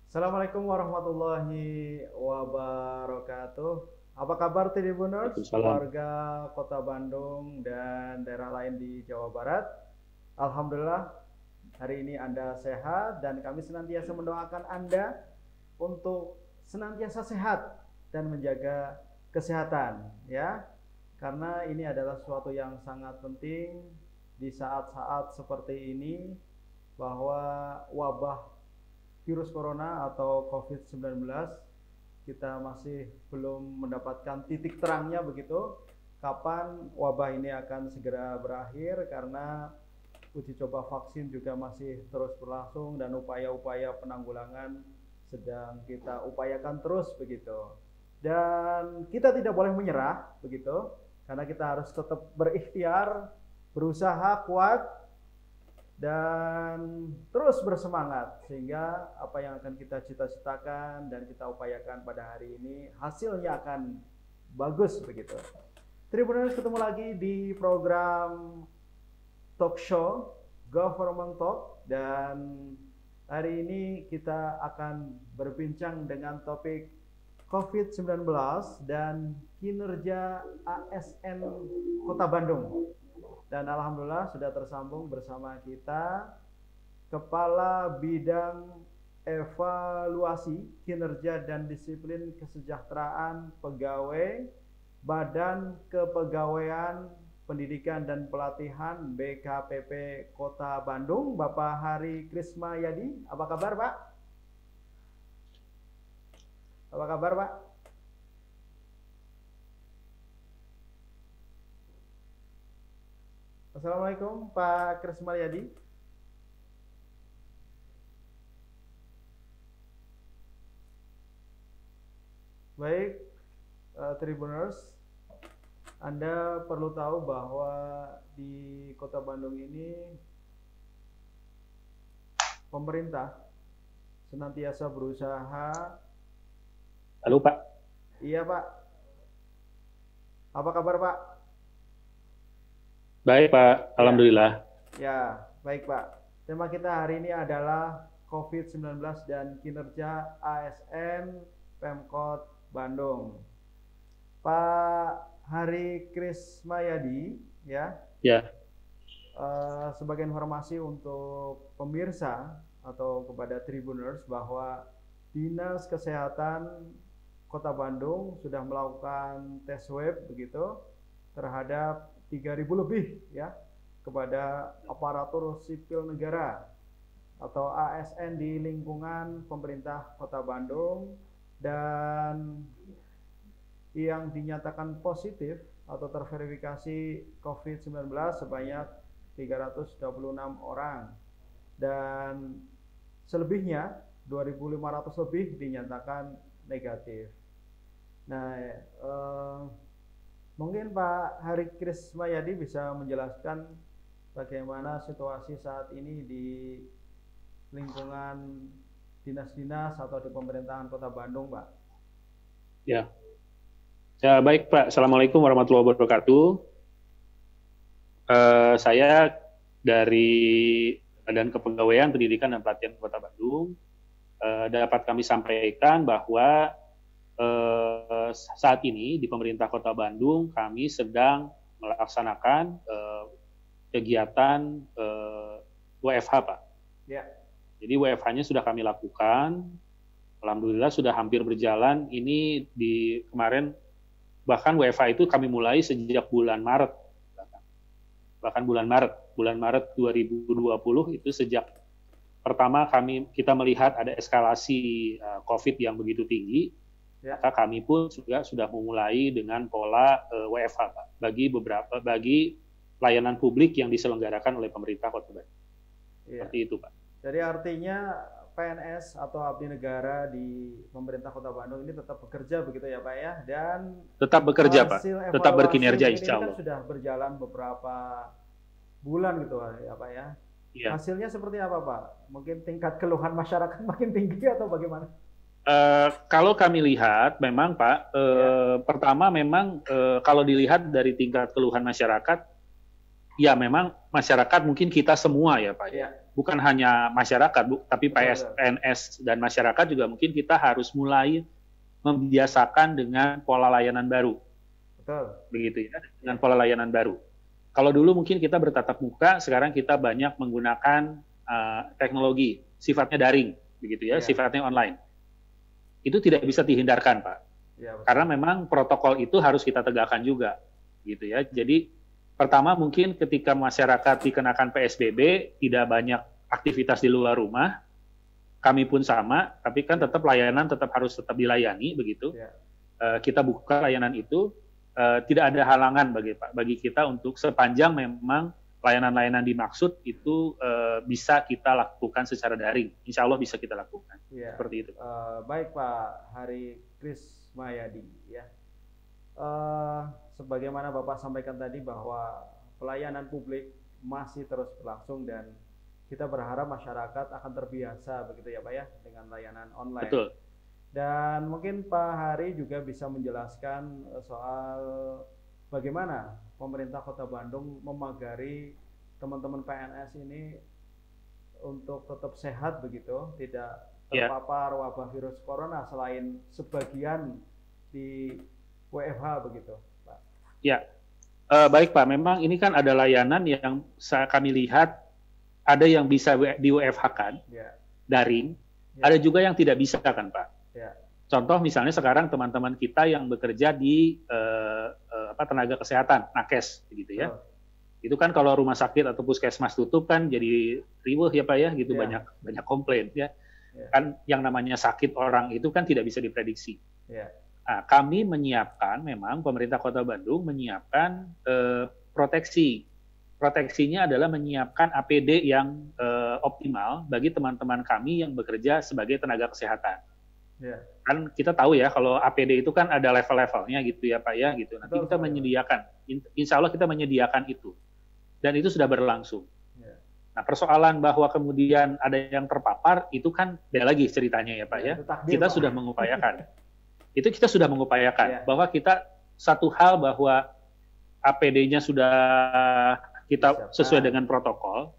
Assalamualaikum warahmatullahi wabarakatuh. Apa kabar Tribuners, Waalaikumsalam. warga Kota Bandung dan daerah lain di Jawa Barat? Alhamdulillah hari ini Anda sehat dan kami senantiasa mendoakan Anda untuk senantiasa sehat dan menjaga kesehatan ya. Karena ini adalah sesuatu yang sangat penting di saat-saat seperti ini bahwa wabah virus corona atau COVID-19 kita masih belum mendapatkan titik terangnya begitu kapan wabah ini akan segera berakhir karena uji coba vaksin juga masih terus berlangsung dan upaya-upaya penanggulangan sedang kita upayakan terus begitu. Dan kita tidak boleh menyerah begitu karena kita harus tetap berikhtiar, berusaha kuat dan terus bersemangat sehingga apa yang akan kita cita-citakan dan kita upayakan pada hari ini hasilnya akan bagus begitu. Tribuners, ketemu lagi di program talk show Government Talk dan hari ini kita akan berbincang dengan topik COVID-19 dan kinerja ASN Kota Bandung. Dan alhamdulillah sudah tersambung bersama kita Kepala Bidang Evaluasi Kinerja dan Disiplin Kesejahteraan Pegawai Badan Kepegawaian Pendidikan dan Pelatihan BKPP Kota Bandung, Bapak Hari Krismayadi. Apa kabar, Pak? Apa kabar, Pak? Assalamualaikum Pak Krismayadi. Baik, Tribuners, Anda perlu tahu bahwa di Kota Bandung ini pemerintah senantiasa berusaha. Halo Pak. Iya Pak. Apa kabar Pak? Baik Pak, Alhamdulillah. Ya, baik Pak. Tema kita hari ini adalah COVID-19 dan kinerja ASN Pemkot Bandung. Pak Hari Krismayadi, ya. Ya. Sebagai informasi untuk pemirsa atau kepada Tribuners bahwa Dinas Kesehatan Kota Bandung sudah melakukan tes swab begitu terhadap 3.000 lebih ya kepada aparatur sipil negara atau ASN di lingkungan pemerintah Kota Bandung dan yang dinyatakan positif atau terverifikasi COVID-19 sebanyak 326 orang dan selebihnya 2.500 lebih dinyatakan negatif. Nah, mungkin Pak Hari Krismayadi bisa menjelaskan bagaimana situasi saat ini di lingkungan dinas-dinas atau di pemerintahan Kota Bandung, Pak. Ya. Ya, baik Pak. Assalamualaikum warahmatullahi wabarakatuh. Saya dari Badan Kepegawaian Pendidikan dan Pelatihan Kota Bandung dapat kami sampaikan bahwa saat ini di pemerintah Kota Bandung kami sedang melaksanakan kegiatan WFH Pak. Ya. Jadi WFH-nya sudah kami lakukan. Alhamdulillah sudah hampir berjalan. Ini di kemarin bahkan WFH itu kami mulai sejak bulan Maret. Bahkan bulan Maret 2020 itu sejak pertama kita melihat ada eskalasi COVID yang begitu tinggi, maka kami pun juga sudah memulai dengan pola WFH Pak, bagi layanan publik yang diselenggarakan oleh pemerintah Kota Bandung. Seperti itu Pak. Jadi artinya PNS atau abdi negara di pemerintah Kota Bandung ini tetap bekerja begitu ya Pak ya, dan tetap bekerja Pak, tetap berkinerja insya Allah. Kan sudah berjalan beberapa bulan gitu ya Pak ya. Ya. Hasilnya seperti apa Pak? Mungkin tingkat keluhan masyarakat makin tinggi atau bagaimana? Kalau kami lihat memang Pak, pertama memang kalau dilihat dari tingkat keluhan masyarakat, ya memang masyarakat mungkin kita semua ya Pak ya. bukan hanya masyarakat, tapi PNS dan masyarakat juga mungkin kita harus mulai membiasakan dengan pola layanan baru. Betul. Begitu ya, dengan pola layanan baru. Kalau dulu mungkin kita bertatap muka, sekarang kita banyak menggunakan teknologi, sifatnya daring, begitu ya, sifatnya online. Itu tidak bisa dihindarkan, Pak. Ya, karena memang protokol itu harus kita tegakkan juga, gitu ya. Jadi pertama mungkin ketika masyarakat dikenakan PSBB, tidak banyak aktivitas di luar rumah, kami pun sama, tapi kan tetap layanan harus tetap dilayani, begitu. Kita buka layanan itu, tidak ada halangan bagi kita untuk sepanjang memang layanan-layanan dimaksud itu bisa kita lakukan secara daring. Insya Allah bisa kita lakukan. Seperti itu. Baik Pak Hari Krismayadi, ya. Sebagaimana Bapak sampaikan tadi bahwa pelayanan publik masih terus berlangsung dan kita berharap masyarakat akan terbiasa begitu ya Pak ya dengan layanan online. Betul. Dan mungkin Pak Hari juga bisa menjelaskan soal bagaimana pemerintah Kota Bandung memagari teman-teman PNS ini untuk tetap sehat begitu, tidak terpapar wabah virus corona selain sebagian di WFH begitu, Pak. Ya, baik Pak. Memang ini kan ada layanan yang kami lihat ada yang bisa di WFH-kan, daring, ada juga yang tidak bisa kan Pak. Contoh misalnya sekarang teman-teman kita yang bekerja di tenaga kesehatan, nakes, begitu ya. Itu kan kalau rumah sakit atau puskesmas tutup kan jadi riweuh ya Pak ya, gitu banyak komplain ya. Kan yang namanya sakit orang itu kan tidak bisa diprediksi. Nah, kami menyiapkan, memang pemerintah Kota Bandung menyiapkan proteksi. Proteksinya adalah menyiapkan APD yang optimal bagi teman-teman kami yang bekerja sebagai tenaga kesehatan. Kan kita tahu ya kalau APD itu kan ada level-levelnya gitu ya Pak ya, gitu. Nanti kita menyediakan, insya Allah kita menyediakan itu. Dan itu sudah berlangsung. Nah, persoalan bahwa kemudian ada yang terpapar, itu kan beda lagi ceritanya ya Pak ya. Kita sudah mengupayakan. Itu kita sudah mengupayakan bahwa kita satu hal bahwa APD-nya sudah kita sesuai dengan protokol.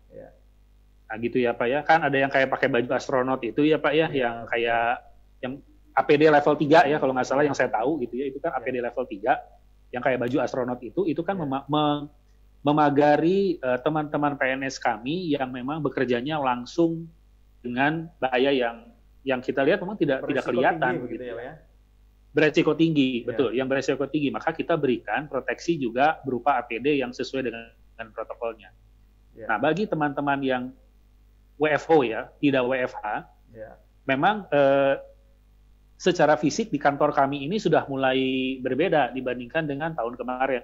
Nah, gitu ya Pak ya. Kan ada yang kayak pakai baju astronot itu ya Pak ya, yang kayak yang APD level 3 ya kalau nggak salah yang saya tahu gitu ya. Itu kan APD level 3 yang kayak baju astronot itu kan memagari teman-teman PNS kami yang memang bekerjanya langsung dengan bahaya yang kita lihat memang tidak kelihatan begitu ya Pak ya. Beresiko tinggi, betul. Yang beresiko tinggi, maka kita berikan proteksi juga berupa APD yang sesuai dengan protokolnya. Nah, bagi teman-teman yang WFO ya, tidak WFH, memang secara fisik di kantor kami ini sudah mulai berbeda dibandingkan dengan tahun kemarin,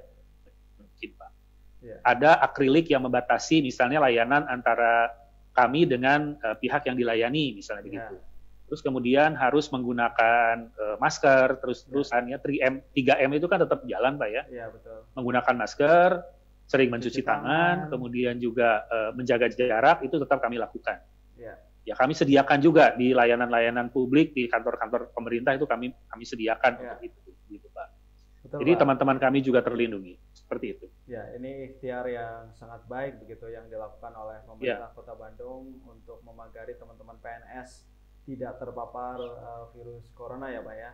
mungkin Pak. Ada akrilik yang membatasi misalnya layanan antara kami dengan pihak yang dilayani, misalnya begitu. Terus kemudian harus menggunakan masker, terus-terusan ya 3M itu kan tetap jalan Pak ya. Iya, betul. Menggunakan masker, sering mencuci tangan, kemudian juga menjaga jarak itu tetap kami lakukan. Ya kami sediakan juga di layanan-layanan publik di kantor-kantor pemerintah itu kami sediakan untuk itu gitu Pak. Betul, jadi teman-teman kami juga terlindungi seperti itu. Ya, ini ikhtiar yang sangat baik begitu yang dilakukan oleh pemerintah Kota Bandung untuk memagari teman-teman PNS tidak terpapar virus corona ya Pak ya.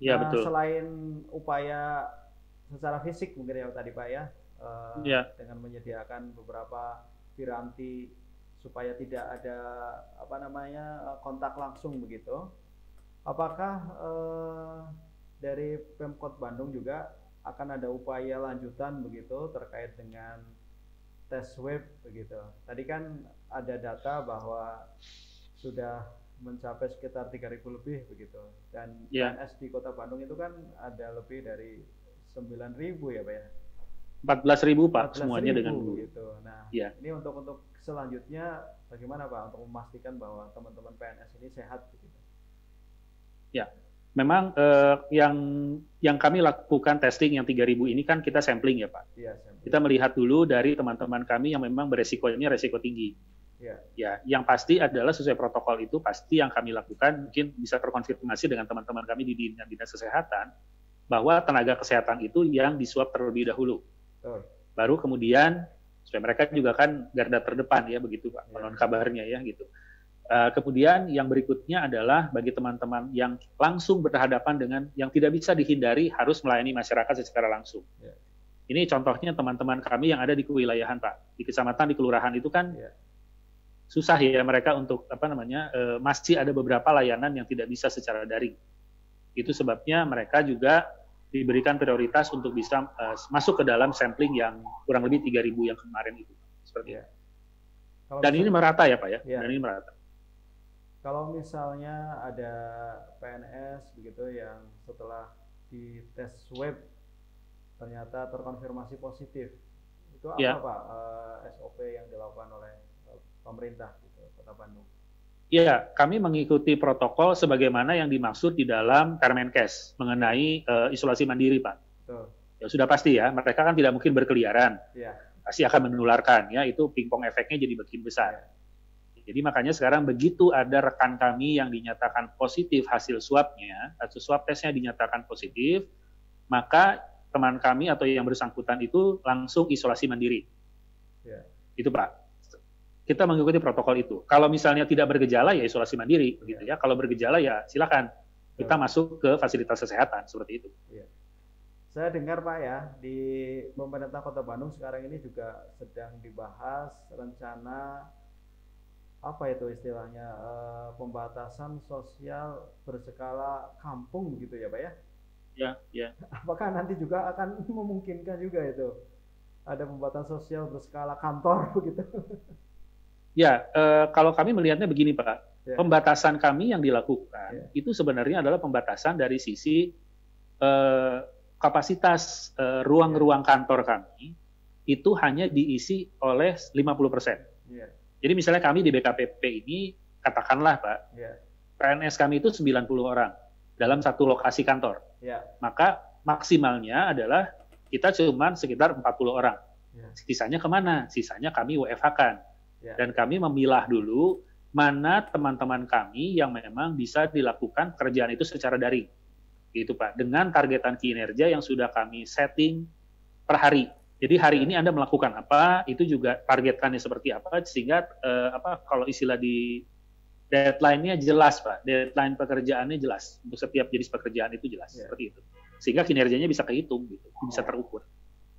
Iya betul. Selain upaya secara fisik mungkin ya tadi Pak ya, dengan menyediakan beberapa piranti supaya tidak ada kontak langsung begitu. Apakah dari Pemkot Bandung juga akan ada upaya lanjutan begitu terkait dengan tes swab begitu? Tadi kan ada data bahwa sudah mencapai sekitar 3.000 lebih begitu, dan PNS di Kota Bandung itu kan ada lebih dari 9.000 ya Pak ya? 14.000 Pak, semuanya dengan gitu. Nah, ini untuk selanjutnya bagaimana Pak untuk memastikan bahwa teman-teman PNS ini sehat begitu? Ya, memang yang kami lakukan testing yang 3.000 ini kan kita sampling ya Pak. Kita melihat dulu dari teman-teman kami yang memang resiko tinggi. Ya, yang pasti adalah sesuai protokol itu pasti yang kami lakukan mungkin bisa terkonfirmasi dengan teman-teman kami di dinas kesehatan bahwa tenaga kesehatan itu yang diswab terlebih dahulu. Baru kemudian supaya mereka juga kan garda terdepan ya begitu Pak, konon kabarnya ya gitu. Kemudian yang berikutnya adalah bagi teman-teman yang langsung berhadapan dengan yang tidak bisa dihindari harus melayani masyarakat secara langsung. Ini contohnya teman-teman kami yang ada di kewilayahan Pak, di kecamatan, di kelurahan itu kan susah ya mereka untuk masih ada beberapa layanan yang tidak bisa secara daring. Itu sebabnya mereka juga diberikan prioritas untuk bisa masuk ke dalam sampling yang kurang lebih 3.000 yang kemarin itu. Seperti itu. Dan ini merata ya Pak ya? Dan ini merata. Kalau misalnya ada PNS begitu yang setelah di tes swab ternyata terkonfirmasi positif, itu apa Pak SOP yang dilakukan oleh pemerintah gitu, Kota Bandung? Iya, kami mengikuti protokol sebagaimana yang dimaksud di dalam Permenkes mengenai isolasi mandiri Pak. Betul. Ya sudah pasti ya, mereka kan tidak mungkin berkeliaran, pasti akan menularkan ya, itu pingpong efeknya jadi makin besar. Jadi makanya sekarang begitu ada rekan kami yang dinyatakan positif hasil swabnya, atau swab tesnya dinyatakan positif, maka teman kami atau yang bersangkutan itu langsung isolasi mandiri. Itu Pak. Kita mengikuti protokol itu. Kalau misalnya tidak bergejala ya isolasi mandiri, begitu ya. Kalau bergejala ya silakan kita masuk ke fasilitas kesehatan seperti itu. Saya dengar Pak ya, di pemerintah Kota Bandung sekarang ini juga sedang dibahas rencana apa itu istilahnya pembatasan sosial berskala kampung gitu ya Pak ya? Ya. Apakah nanti juga akan memungkinkan juga itu ada pembatasan sosial berskala kantor begitu? Ya, kalau kami melihatnya begini Pak, pembatasan kami yang dilakukan itu sebenarnya adalah pembatasan dari sisi kapasitas ruang-ruang kantor kami itu hanya diisi oleh 50%. Jadi misalnya kami di BKPP ini, katakanlah Pak, PNS kami itu 90 orang dalam satu lokasi kantor. Maka maksimalnya adalah kita cuma sekitar 40 orang. Sisanya kemana? Sisanya kami WFH-kan. Dan kami memilah dulu mana teman-teman kami yang memang bisa dilakukan kerjaan itu secara daring. Gitu Pak, dengan targetan kinerja yang sudah kami setting per hari. Jadi hari ini Anda melakukan apa, itu juga targetkannya seperti apa, sehingga kalau istilah di deadline-nya jelas Pak, deadline pekerjaannya jelas, untuk setiap jenis pekerjaan itu jelas, seperti itu. Sehingga kinerjanya bisa kehitung, gitu, bisa terukur.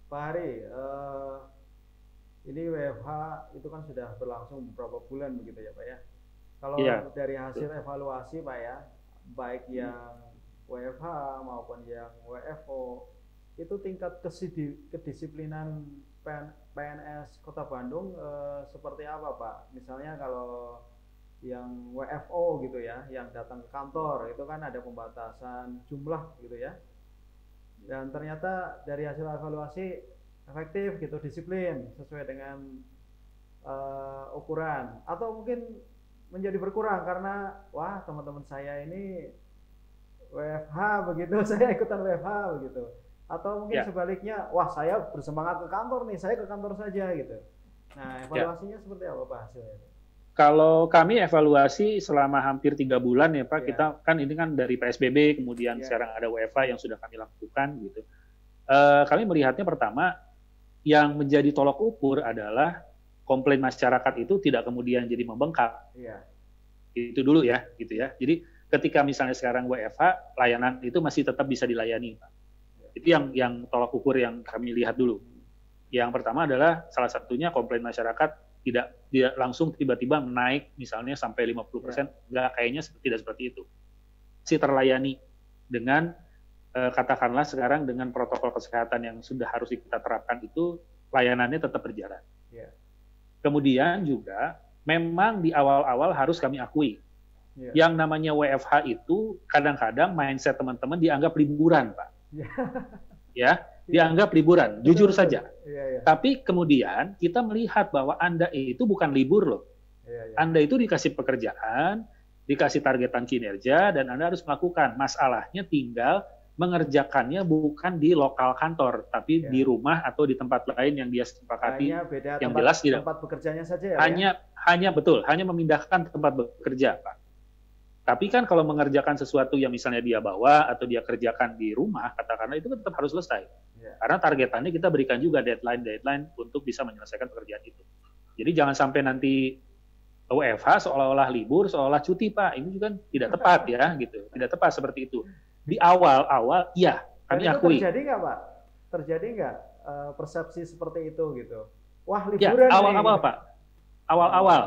Pak Hari, ini WFH itu kan sudah berlangsung beberapa bulan begitu ya Pak ya. Kalau dari hasil evaluasi Pak ya, baik yang WFH maupun yang WFO, itu tingkat kedisiplinan PNS Kota Bandung seperti apa Pak? Misalnya kalau yang WFO gitu ya, yang datang ke kantor itu kan ada pembatasan jumlah gitu ya. Dan ternyata dari hasil evaluasi efektif gitu, disiplin sesuai dengan ukuran, atau mungkin menjadi berkurang karena wah teman-teman saya ini WFH begitu, saya ikutan WFH begitu. Atau mungkin sebaliknya, wah saya bersemangat ke kantor nih, saya ke kantor saja gitu. Nah, evaluasinya seperti apa Pak hasilnya? Kalau kami evaluasi selama hampir 3 bulan ya Pak, kita kan ini kan dari PSBB, kemudian sekarang ada WFH yang sudah kami lakukan gitu. Kami melihatnya pertama, yang menjadi tolok ukur adalah komplain masyarakat itu tidak kemudian jadi membengkak. Itu dulu ya, gitu ya. Jadi ketika misalnya sekarang WFH, layanan itu masih tetap bisa dilayani Pak. Itu yang tolak ukur yang kami lihat dulu. Yang pertama adalah salah satunya komplain masyarakat tidak langsung tiba-tiba naik misalnya sampai 50%, enggak, kayaknya tidak seperti itu. Masih terlayani dengan katakanlah sekarang dengan protokol kesehatan yang sudah harus kita terapkan itu, layanannya tetap berjalan. Kemudian juga memang di awal-awal harus kami akui, yang namanya WFH itu kadang-kadang mindset teman-teman dianggap liburan Pak. Dianggap liburan, jujur saja. Tapi kemudian kita melihat bahwa Anda itu bukan libur loh. Anda itu dikasih pekerjaan, dikasih targetan kinerja, dan Anda harus melakukan. Masalahnya tinggal mengerjakannya bukan di lokal kantor, tapi di rumah atau di tempat lain yang dia sepakati. Beda yang tempat, jelas tidak. Tempat bekerjanya saja ya. Hanya betul, hanya memindahkan tempat bekerja Pak. Tapi kan kalau mengerjakan sesuatu yang misalnya dia bawa atau dia kerjakan di rumah, katakanlah itu kan tetap harus selesai. Karena targetannya kita berikan juga deadline untuk bisa menyelesaikan pekerjaan itu. Jadi jangan sampai nanti WFH seolah-olah libur, seolah cuti Pak. Ini juga tidak tepat ya, gitu. Tidak tepat seperti itu. Di awal-awal, iya, kami akui. Terjadi nggak Pak? Terjadi nggak persepsi seperti itu gitu? Wah liburan ya, awal-awal Pak. Awal-awal.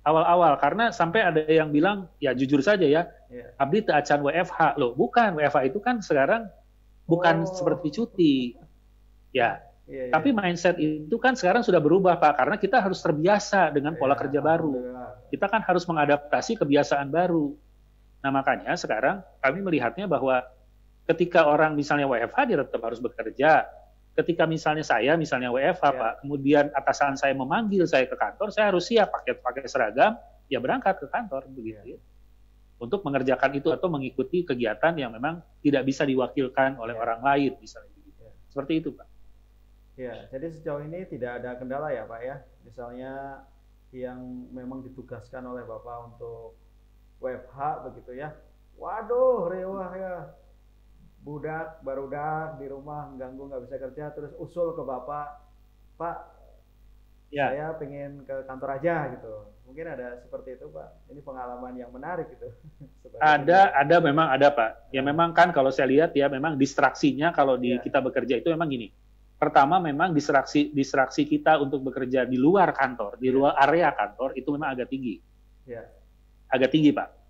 Awal-awal, karena sampai ada yang bilang, ya jujur saja ya, abdi teu acan WFH. Loh, bukan. WFH itu kan sekarang bukan seperti cuti. Ya, tapi mindset itu kan sekarang sudah berubah, Pak, karena kita harus terbiasa dengan pola kerja baru. Kita kan harus mengadaptasi kebiasaan baru. Nah, makanya sekarang kami melihatnya bahwa ketika orang misalnya WFH, dia tetap harus bekerja. Ketika misalnya saya, WFH, Pak, kemudian atasan saya memanggil saya ke kantor, saya harus siap pakai seragam, ya berangkat ke kantor, begitu. Untuk mengerjakan itu atau mengikuti kegiatan yang memang tidak bisa diwakilkan oleh orang lain, misalnya begitu. Seperti itu, Pak. Ya, jadi sejauh ini tidak ada kendala ya, Pak ya. Misalnya yang memang ditugaskan oleh Bapak untuk WFH begitu ya. Waduh, rewah ya. Budak, barudak di rumah ganggu nggak bisa kerja, terus usul ke Bapak, Pak, saya pengen ke kantor aja gitu. Mungkin ada seperti itu, Pak. Ini pengalaman yang menarik gitu. Ada memang ada, Pak. Ya memang kan kalau saya lihat ya memang distraksinya kalau kita bekerja itu memang gini. Pertama memang distraksi kita untuk bekerja di luar kantor, di luar area kantor itu memang agak tinggi. Agak tinggi, Pak.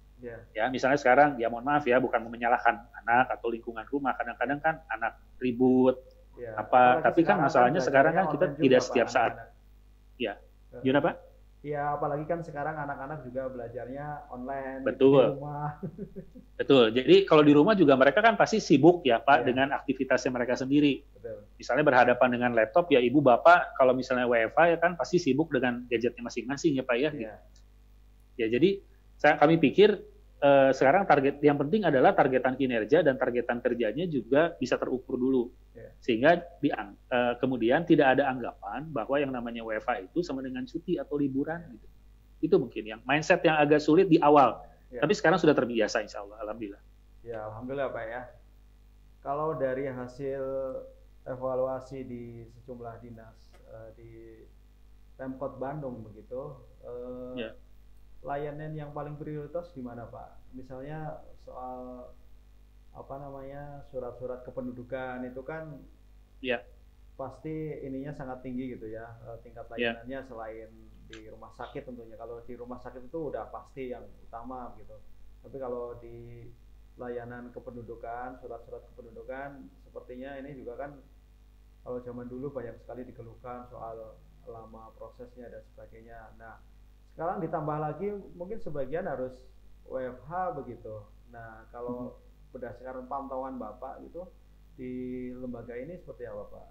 Ya, misalnya sekarang, ya mohon maaf ya, bukan menyalahkan anak atau lingkungan rumah. Kadang-kadang kan anak ribut, tapi kan masalahnya sekarang kan kita tidak setiap saat. Ya, gimana Pak? Ya, apalagi kan sekarang anak-anak juga belajarnya online. Betul. Di rumah. Betul. Jadi kalau di rumah juga mereka kan pasti sibuk ya Pak dengan aktivitasnya mereka sendiri. Betul. Misalnya berhadapan dengan laptop, ya ibu bapak kalau misalnya WFH ya kan pasti sibuk dengan gadgetnya masing-masing ya Pak ya. Ya, jadi kami pikir sekarang target yang penting adalah targetan kinerja dan targetan kerjanya juga bisa terukur dulu, sehingga kemudian tidak ada anggapan bahwa yang namanya WFH itu sama dengan cuti atau liburan gitu. Itu mungkin yang mindset yang agak sulit di awal, tapi sekarang sudah terbiasa insya Allah, alhamdulillah. Ya alhamdulillah Pak ya. Kalau dari hasil evaluasi di sejumlah dinas di Pemkot Bandung begitu. Layanan yang paling prioritas di mana Pak? Misalnya soal surat-surat kependudukan itu kan pasti ininya sangat tinggi gitu ya, tingkat layanannya selain di rumah sakit tentunya. Kalau di rumah sakit itu udah pasti yang utama gitu. Tapi kalau di layanan kependudukan, surat-surat kependudukan, sepertinya ini juga kan kalau zaman dulu banyak sekali dikeluhkan soal lama prosesnya dan sebagainya. Nah, sekarang ditambah lagi mungkin sebagian harus WFH begitu. Nah, kalau berdasarkan pantauan Bapak gitu di lembaga ini seperti apa Pak?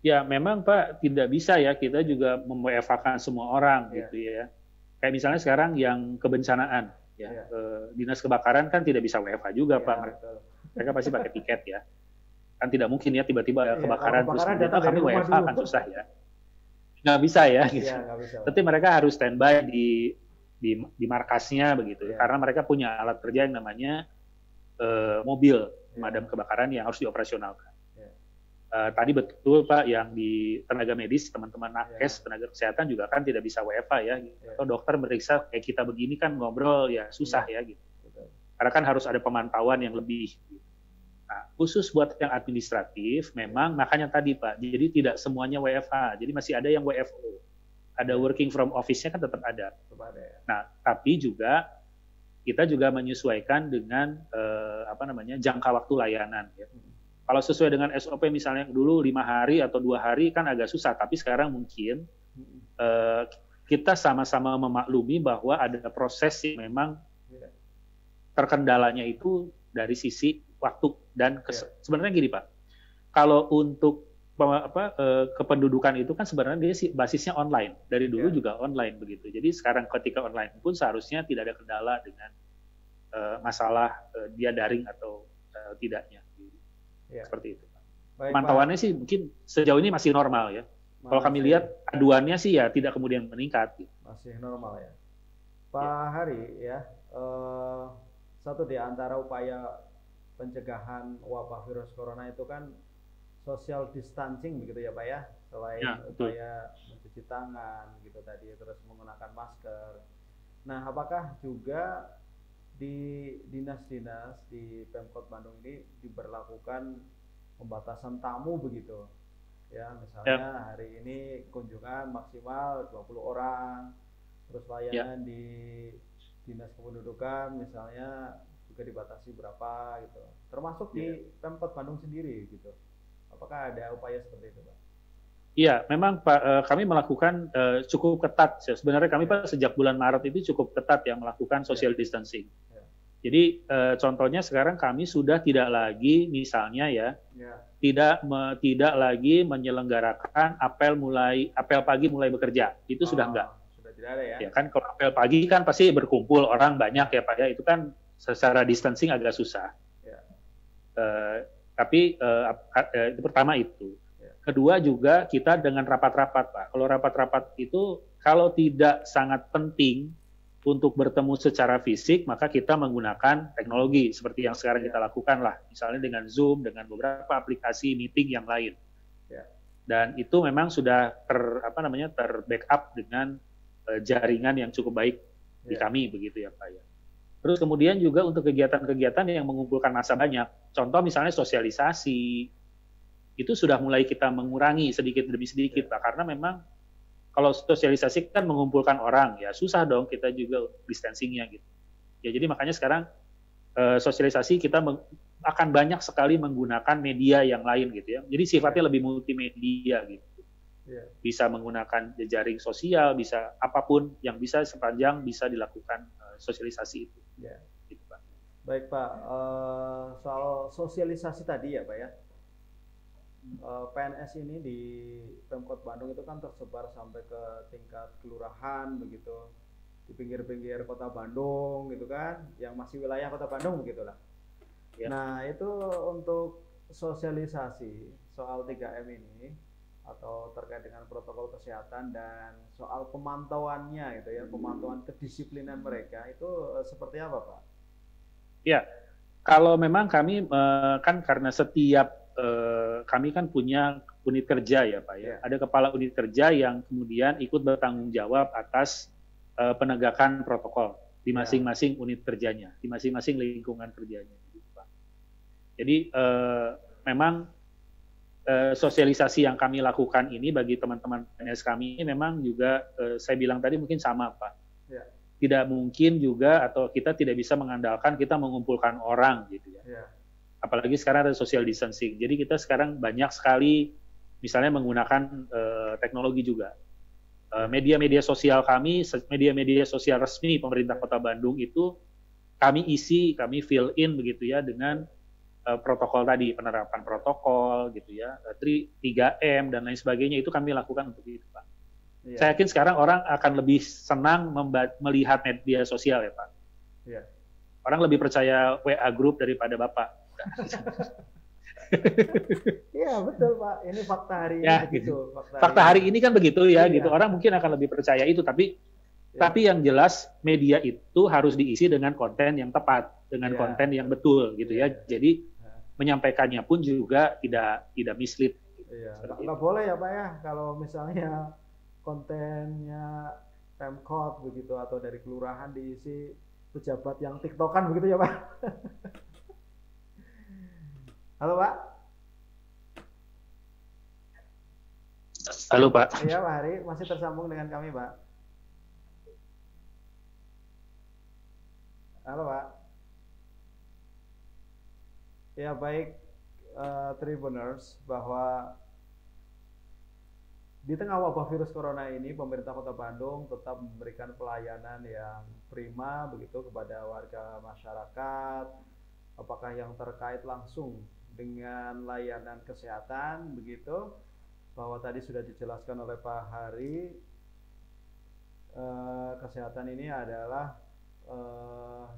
Ya memang Pak tidak bisa ya kita juga mem-WFH-kan semua orang gitu ya. Kayak misalnya sekarang yang kebencanaan ya, dinas kebakaran kan tidak bisa WFH juga Pak. Mereka pasti pakai tiket ya. Kan tidak mungkin ya tiba-tiba kebakaran terus kami WFH kan susah ya. Nggak bisa ya gitu. Tapi mereka harus standby di markasnya begitu karena mereka punya alat kerja yang namanya mobil pemadam kebakaran yang harus dioperasionalkan. Tadi betul Pak yang di tenaga medis teman-teman nakes tenaga kesehatan juga kan tidak bisa WFH ya gitu. Atau dokter meriksa kayak kita begini kan ngobrol ya susah ya gitu. Karena kan harus ada pemantauan yang lebih gitu. Nah, khusus buat yang administratif, memang makanya tadi Pak, jadi tidak semuanya WFH, jadi masih ada yang WFO, ada working from office-nya kan tetap ada. Nah, tapi juga kita juga menyesuaikan dengan jangka waktu layanan. Ya. Kalau sesuai dengan SOP misalnya dulu 5 hari atau 2 hari kan agak susah, tapi sekarang mungkin kita sama-sama memaklumi bahwa ada proses yang memang terkendalanya itu dari sisi waktu dan sebenarnya gini Pak, kalau untuk kependudukan itu kan sebenarnya dia basisnya online dari dulu juga online begitu. Jadi sekarang ketika online pun seharusnya tidak ada kendala dengan masalah dia daring atau tidaknya. Seperti itu. Pemantauannya sih mungkin sejauh ini masih normal ya. Kalau kami lihat aduannya sih ya tidak kemudian meningkat. Gitu. Masih normal ya. Pak Hari ya, eh, satu di antara upaya pencegahan wabah virus corona itu kan social distancing begitu ya Pak ya, selain Ya, betul. upaya mencuci tangan gitu tadi, terus menggunakan masker. Nah, apakah juga di dinas-dinas di Pemkot Bandung ini diberlakukan pembatasan tamu begitu? Ya, Ya, misalnya hari ini kunjungan maksimal 20 orang, terus ya. layanan di dinas kependudukan misalnya juga dibatasi berapa gitu. Termasuk Ya. di Pemkot Bandung sendiri gitu. Apakah ada upaya seperti itu, Pak? Iya, memang Pak, kami melakukan cukup ketat. Sebenarnya kami Ya, Pak sejak bulan Maret itu cukup ketat yang melakukan ya, social distancing. ya, Jadi contohnya sekarang kami sudah tidak lagi misalnya ya, ya. tidak lagi menyelenggarakan apel pagi mulai bekerja. Itu sudah enggak. Oh, sudah tidak ada ya? Ya kan kalau apel pagi kan pasti berkumpul orang banyak ya Pak ya. Itu kan secara distancing agak susah. Ya, Eh, tapi itu pertama itu. ya, Kedua juga kita dengan rapat-rapat Pak. Kalau rapat-rapat itu kalau tidak sangat penting untuk bertemu secara fisik, maka kita menggunakan teknologi seperti yang sekarang kita ya, lakukan lah, misalnya dengan Zoom, dengan beberapa aplikasi meeting yang lain. ya, Dan itu memang sudah terbackup dengan jaringan yang cukup baik di ya, kami begitu ya Pak ya. Terus kemudian juga untuk kegiatan-kegiatan yang mengumpulkan massa banyak, contoh misalnya sosialisasi, itu sudah mulai kita mengurangi sedikit demi sedikit ya, Pak, karena memang kalau sosialisasi kan mengumpulkan orang, ya susah dong kita juga distancingnya gitu. Ya jadi makanya sekarang sosialisasi kita akan banyak sekali menggunakan media yang lain gitu ya. Jadi ya, sifatnya lebih multimedia gitu. ya, Bisa menggunakan jejaring sosial, bisa apapun yang bisa sepanjang bisa dilakukan sosialisasi itu. ya. Gitu, Pak. Baik Pak, soal sosialisasi tadi ya Pak ya, PNS ini di Pemkot Bandung itu kan tersebar sampai ke tingkat kelurahan begitu, di pinggir-pinggir kota Bandung gitu kan, yang masih wilayah kota Bandung begitulah. Ya. Nah, itu untuk sosialisasi soal 3M ini atau terkait dengan protokol kesehatan dan soal pemantauannya gitu ya, pemantauan kedisiplinan mereka itu seperti apa, Pak? Ya, kalau memang kami kan karena setiap kami kan punya unit kerja ya Pak ya. Ya, Ada kepala unit kerja yang kemudian ikut bertanggung jawab atas penegakan protokol di ya, masing-masing unit kerjanya, di masing-masing lingkungan kerjanya. Gitu, Pak. Jadi memang sosialisasi yang kami lakukan ini bagi teman-teman PNS kami ini memang juga saya bilang tadi mungkin sama Pak. ya, Tidak mungkin juga atau kita tidak bisa mengandalkan kita mengumpulkan orang gitu ya. ya, Apalagi sekarang ada social distancing. Jadi kita sekarang banyak sekali misalnya menggunakan teknologi juga. Media-media sosial kami, media-media sosial resmi pemerintah Kota Bandung itu kami fill in begitu ya dengan protokol tadi, penerapan protokol gitu ya, 3M dan lain sebagainya itu kami lakukan untuk itu Pak. ya, Saya yakin sekarang orang akan lebih senang melihat media sosial ya Pak. ya. Orang lebih percaya WA group daripada Bapak. Iya betul Pak, ini fakta hari ini Ya, begitu. gitu. Fakta Fakta hari hari ini. ini kan begitu ya, Iya, gitu. Orang mungkin akan lebih percaya itu, ya, tapi yang jelas media itu harus diisi dengan konten yang tepat, dengan ya, konten yang betul, gitu ya. ya. Jadi Nah, menyampaikannya pun juga tidak mislead. iya, Seperti nggak itu. boleh ya Pak ya kalau misalnya kontennya Pemkot begitu atau dari kelurahan diisi pejabat yang tiktokan begitu ya Pak. Halo Pak. Halo Pak. Iya Pak Hari, masih tersambung dengan kami Pak. Halo Pak. Ya baik, Tribuners, bahwa di tengah wabah virus corona ini, pemerintah Kota Bandung tetap memberikan pelayanan yang prima begitu kepada warga masyarakat, apakah yang terkait langsung dengan layanan kesehatan begitu, bahwa tadi sudah dijelaskan oleh Pak Hari, kesehatan ini adalah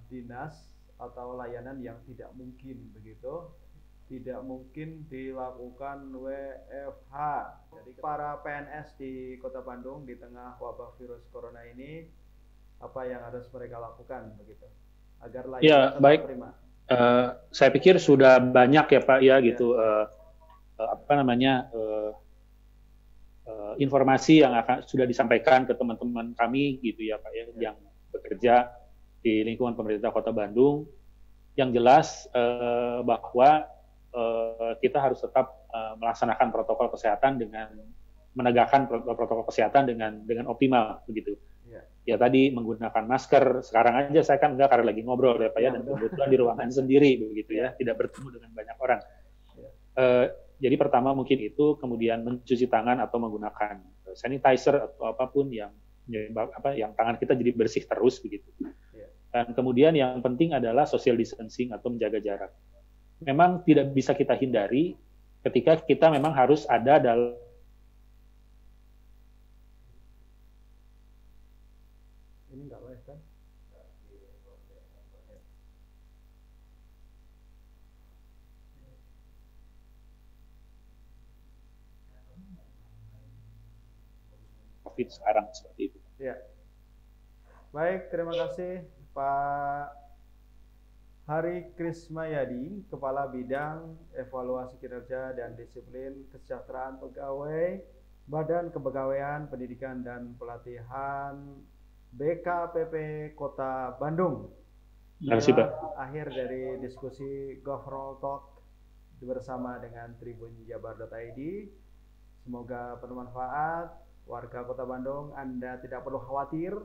dinas atau layanan yang tidak mungkin begitu, tidak mungkin dilakukan WFH. Jadi para PNS di Kota Bandung di tengah wabah virus corona ini apa yang harus mereka lakukan begitu agar Ya, layanan tetap baik. prima. Saya pikir sudah banyak ya Pak ya gitu Ya. Informasi yang sudah disampaikan ke teman-teman kami gitu ya Pak ya, yang bekerja di lingkungan pemerintah Kota Bandung. Yang jelas bahwa kita harus tetap melaksanakan protokol kesehatan dengan menegakkan protokol kesehatan dengan optimal begitu. Ya tadi menggunakan masker. Sekarang aja saya kan enggak, karena lagi ngobrol ya Pak ya, dan kebetulan di ruangan sendiri begitu ya, tidak bertemu dengan banyak orang. Jadi pertama mungkin itu, kemudian mencuci tangan atau menggunakan sanitizer atau apapun yang tangan kita jadi bersih terus begitu. Dan kemudian yang penting adalah social distancing atau menjaga jarak. Memang tidak bisa kita hindari ketika kita memang harus ada dalam ini nggak live kan? COVID sekarang seperti itu. Ya. Baik, terima kasih Pak Hari Krismayadi, Kepala Bidang Evaluasi Kinerja dan Disiplin Kesejahteraan Pegawai Badan Kepegawaian Pendidikan dan Pelatihan BKPP Kota Bandung. Terima kasih Pak. Akhir dari diskusi Governal Talk bersama dengan tribunjabar.id. Semoga bermanfaat. Warga Kota Bandung, Anda tidak perlu khawatir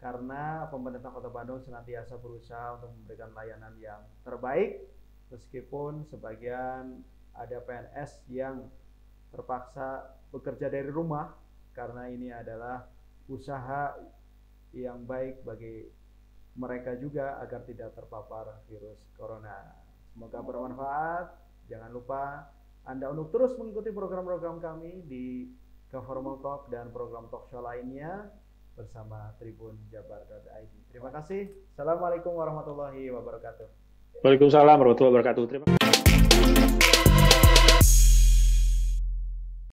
karena pemerintah Kota Bandung senantiasa berusaha untuk memberikan layanan yang terbaik, meskipun sebagian ada PNS yang terpaksa bekerja dari rumah karena ini adalah usaha yang baik bagi mereka juga agar tidak terpapar virus corona. Semoga bermanfaat. Jangan lupa Anda untuk terus mengikuti program-program kami di Government Talk dan program talk show lainnya bersama tribunjabar.id. Terima kasih. Assalamualaikum warahmatullahi wabarakatuh. Waalaikumsalam warahmatullahi wabarakatuh. Terima kasih.